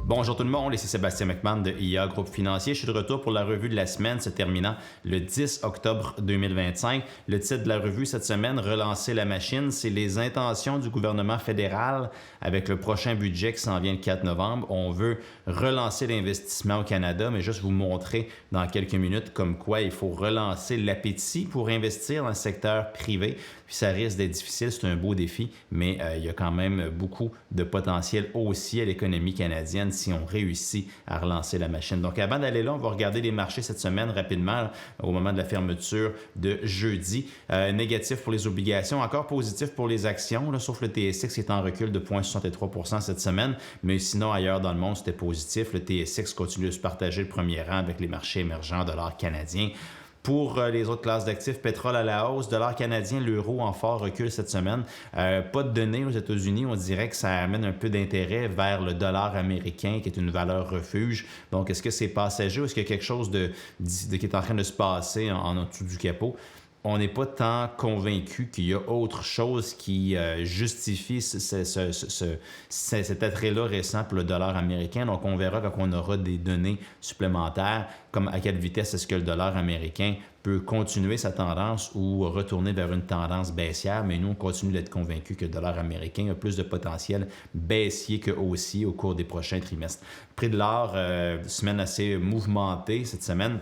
Bonjour tout le monde, ici Sébastien McMahon de IA Groupe Financier. Je suis de retour pour la revue de la semaine se terminant le 10 octobre 2025. Le titre de la revue cette semaine, Relancer la machine, c'est les intentions du gouvernement fédéral avec le prochain budget qui s'en vient le 4 novembre. On veut relancer l'investissement au Canada, mais juste vous montrer dans quelques minutes comme quoi il faut relancer l'appétit pour investir dans le secteur privé. Puis ça risque d'être difficile, c'est un beau défi, mais il y a quand même beaucoup de potentiel aussi à l'économie canadienne si on réussit à relancer la machine. Donc avant d'aller là, on va regarder les marchés cette semaine rapidement au moment de la fermeture de jeudi. Négatif pour les obligations, encore positif pour les actions, là, sauf le TSX qui est en recul de 0,63% cette semaine, mais sinon ailleurs dans le monde c'était positif. Le TSX continue de se partager le premier rang avec les marchés émergents, dollars canadiens. Pour les autres classes d'actifs, pétrole à la hausse, dollar canadien, l'euro en fort recul cette semaine. Pas de données aux États-Unis, on dirait que ça amène un peu d'intérêt vers le dollar américain qui est une valeur refuge. Donc, est-ce que c'est passager ou est-ce qu'il y a quelque chose qui est en train de se passer en dessous du capot? On n'est pas tant convaincu qu'il y a autre chose qui justifie cet attrait-là récent pour le dollar américain. Donc, on verra quand on aura des données supplémentaires, comme à quelle vitesse est-ce que le dollar américain peut continuer sa tendance ou retourner vers une tendance baissière. Mais nous, on continue d'être convaincus que le dollar américain a plus de potentiel baissier que haussier au cours des prochains trimestres. Prix de l'or, semaine assez mouvementée cette semaine.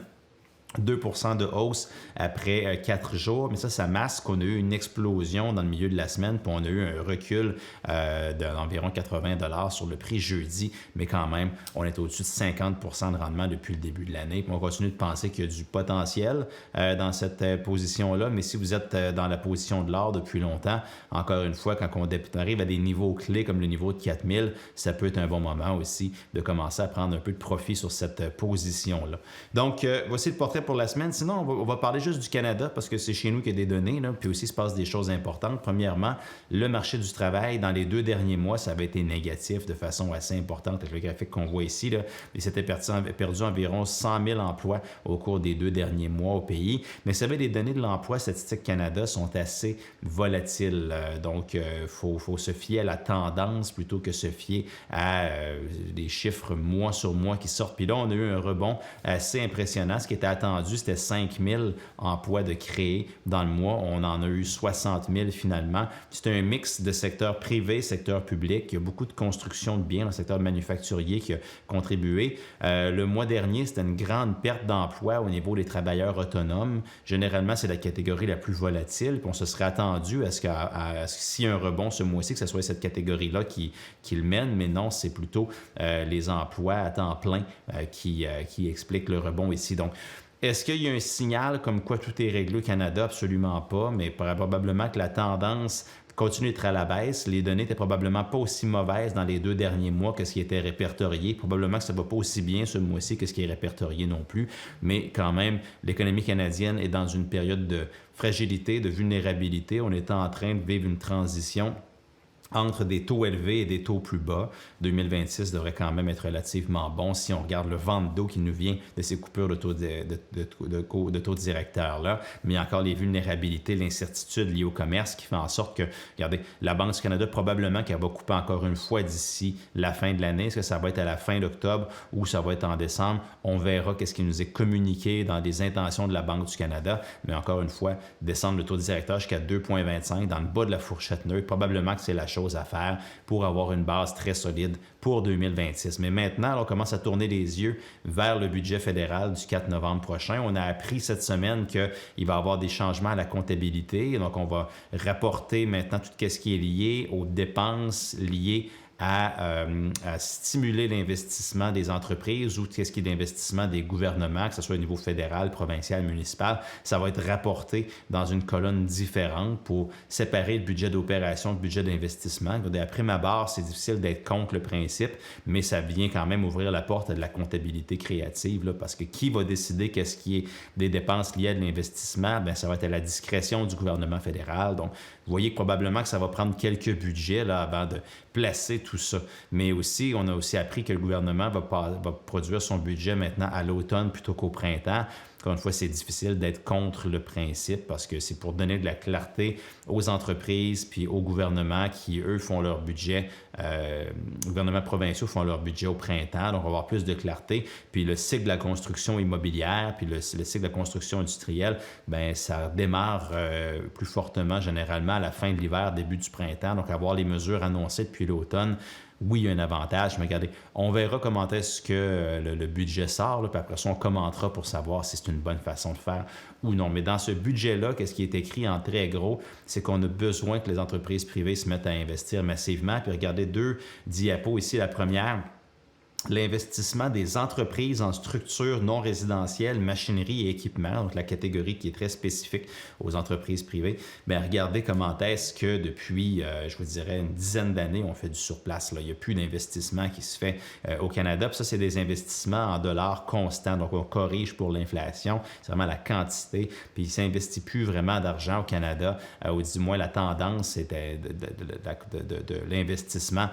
2% de hausse après 4 jours, mais ça masque qu'on a eu une explosion dans le milieu de la semaine, puis on a eu un recul d'environ 80$ sur le prix jeudi, mais quand même, on est au-dessus de 50% de rendement depuis le début de l'année. Puis on continue de penser qu'il y a du potentiel dans cette position-là, mais si vous êtes dans la position de l'or depuis longtemps, encore une fois, quand on arrive à des niveaux clés comme le niveau de 4000, ça peut être un bon moment aussi de commencer à prendre un peu de profit sur cette position-là. Donc, voici le portrait pour la semaine. Sinon, on va parler juste du Canada parce que c'est chez nous qu'il y a des données, là, puis aussi il se passe des choses importantes. Premièrement, le marché du travail, dans les 2 derniers mois, ça avait été négatif de façon assez importante avec le graphique qu'on voit ici. Là. Il s'était perdu environ 100 000 emplois au cours des 2 derniers mois au pays. Mais vous savez, les données de l'emploi Statistique Canada sont assez volatiles. Donc, il faut se fier à la tendance plutôt que se fier à des chiffres mois sur mois qui sortent. Puis là, on a eu un rebond assez impressionnant. Ce qui était attendu, c'était 5 000 emplois de créés dans le mois. On en a eu 60 000 finalement. C'est un mix de secteur privé, secteur public. Il y a beaucoup de construction de biens dans le secteur manufacturier qui a contribué. Le mois dernier, c'était une grande perte d'emploi au niveau des travailleurs autonomes. Généralement, c'est la catégorie la plus volatile. Puis on se serait attendu à ce que s'il y a un rebond ce mois-ci, que ce soit cette catégorie-là qui le mène. Mais non, c'est plutôt les emplois à temps plein qui expliquent le rebond ici. Donc, est-ce qu'il y a un signal comme quoi tout est réglé au Canada? Absolument pas, mais probablement que la tendance continue d'être à la baisse. Les données n'étaient probablement pas aussi mauvaises dans les 2 derniers mois que ce qui était répertorié. Probablement que ça ne va pas aussi bien ce mois-ci que ce qui est répertorié non plus. Mais quand même, l'économie canadienne est dans une période de fragilité, de vulnérabilité. On est en train de vivre une transition entre des taux élevés et des taux plus bas. 2026 devrait quand même être relativement bon si on regarde le vent d'eau qui nous vient de ces coupures de taux directeurs-là. Mais il y a encore les vulnérabilités, l'incertitude liée au commerce qui fait en sorte que, regardez, la Banque du Canada, probablement qu'elle va couper encore une fois d'ici la fin de l'année. Est-ce que ça va être à la fin d'octobre ou ça va être en décembre? On verra qu'est-ce qui nous est communiqué dans les intentions de la Banque du Canada. Mais encore une fois, descendre le taux directeur jusqu'à 2,25 dans le bas de la fourchette neutre, probablement que c'est la chose à faire pour avoir une base très solide pour 2026. Mais maintenant, on commence à tourner les yeux vers le budget fédéral du 4 novembre prochain. On a appris cette semaine qu'il va y avoir des changements à la comptabilité. Donc, on va rapporter maintenant tout ce qui est lié aux dépenses liées à stimuler l'investissement des entreprises ou qu'est-ce qui est l'investissement des gouvernements, que ce soit au niveau fédéral, provincial, municipal. Ça va être rapporté dans une colonne différente pour séparer le budget d'opération du budget d'investissement. Après ma barre, c'est difficile d'être contre le principe, mais ça vient quand même ouvrir la porte à de la comptabilité créative, là, parce que qui va décider qu'est-ce qui est des dépenses liées à de l'investissement? Bien, ça va être à la discrétion du gouvernement fédéral. Donc, vous voyez que probablement que ça va prendre quelques budgets là, avant de placer tout ça. Mais aussi, on a aussi appris que le gouvernement va produire son budget maintenant à l'automne plutôt qu'au printemps. Encore une fois, c'est difficile d'être contre le principe parce que c'est pour donner de la clarté aux entreprises puis au gouvernement qui, eux, font leur budget, gouvernements provinciaux font leur budget au printemps, donc on va avoir plus de clarté. Puis le cycle de la construction immobilière, puis le cycle de la construction industrielle, ben ça démarre plus fortement généralement à la fin de l'hiver, début du printemps. Donc avoir les mesures annoncées depuis l'automne, oui, il y a un avantage, mais regardez, on verra comment est-ce que le budget sort, là, puis après ça, on commentera pour savoir si c'est une bonne façon de faire ou non. Mais dans ce budget-là, qu'est-ce qui est écrit en très gros, c'est qu'on a besoin que les entreprises privées se mettent à investir massivement. Puis regardez 2 diapos ici. La première, l'investissement des entreprises en structures non résidentielles, machinerie et équipements, donc la catégorie qui est très spécifique aux entreprises privées. Bien, regardez comment est-ce que depuis, je vous dirais, une dizaine d'années, on fait du surplace. Là. Il n'y a plus d'investissement qui se fait au Canada. Puis ça, c'est des investissements en dollars constants. Donc, on corrige pour l'inflation. C'est vraiment la quantité. Puis, il ne s'investit plus vraiment d'argent au Canada. Ou du moins, la tendance, c'était de l'investissement.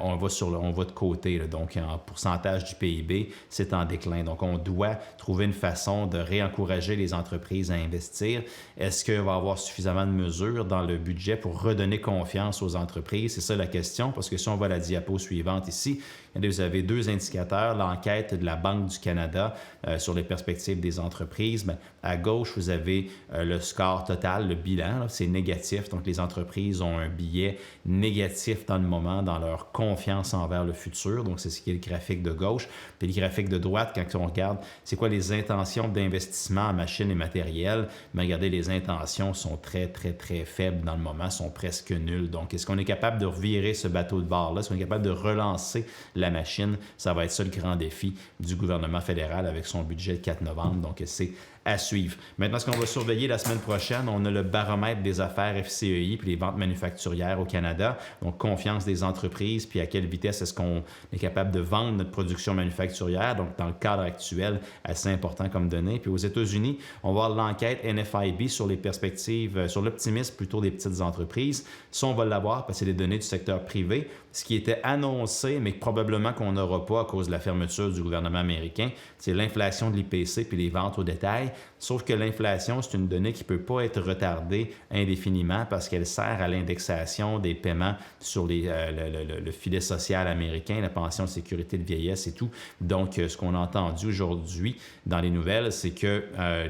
On va de côté. Là. Donc, en pourcentage du PIB, c'est en déclin. Donc, on doit trouver une façon de réencourager les entreprises à investir. Est-ce qu'il va y avoir suffisamment de mesures dans le budget pour redonner confiance aux entreprises? C'est ça la question, parce que si on voit la diapo suivante ici, vous avez 2 indicateurs, l'enquête de la Banque du Canada sur les perspectives des entreprises. Bien, à gauche, vous avez le score total, le bilan, c'est négatif. Donc, les entreprises ont un biais négatif dans le moment, dans leur confiance envers le futur. Donc, c'est ce qui est le graphique de gauche. Puis le graphique de droite, quand on regarde, c'est quoi les intentions d'investissement en machines et matériel? Mais regardez, les intentions sont très, très, très faibles dans le moment, sont presque nulles. Donc, est-ce qu'on est capable de revirer ce bateau de bord-là? Est-ce qu'on est capable de relancer la machine? Ça va être ça le grand défi du gouvernement fédéral avec son budget le 4 novembre. Donc, c'est à suivre. Maintenant, ce qu'on va surveiller la semaine prochaine, on a le baromètre des affaires FCEI puis les ventes manufacturières au Canada. Donc, confiance des entreprises, puis à quelle vitesse est-ce qu'on est capable de vendre notre production manufacturière. Donc, dans le cadre actuel, assez important comme donnée. Puis aux États-Unis, on va voir l'enquête NFIB sur les perspectives, sur l'optimisme plutôt des petites entreprises. Ça, on va l'avoir parce que c'est des données du secteur privé. Ce qui était annoncé, mais probablement qu'on n'aura pas à cause de la fermeture du gouvernement américain, c'est l'inflation de l'IPC puis les ventes au détail. Sauf que l'inflation, c'est une donnée qui ne peut pas être retardée indéfiniment parce qu'elle sert à l'indexation des paiements sur le filet social américain, la pension de sécurité de vieillesse et tout. Donc, ce qu'on a entendu aujourd'hui dans les nouvelles, c'est que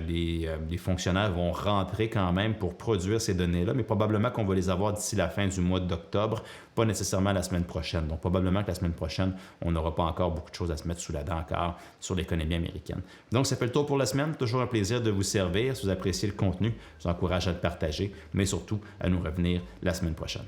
les fonctionnaires vont rentrer quand même pour produire ces données-là, mais probablement qu'on va les avoir d'ici la fin du mois d'octobre, pas nécessairement la semaine prochaine. Donc, probablement que la semaine prochaine, on n'aura pas encore beaucoup de choses à se mettre sous la dent encore sur l'économie américaine. Donc, ça fait le tour pour la semaine. Toujours un plaisir de vous servir. Si vous appréciez le contenu, je vous encourage à le partager, mais surtout à nous revenir la semaine prochaine.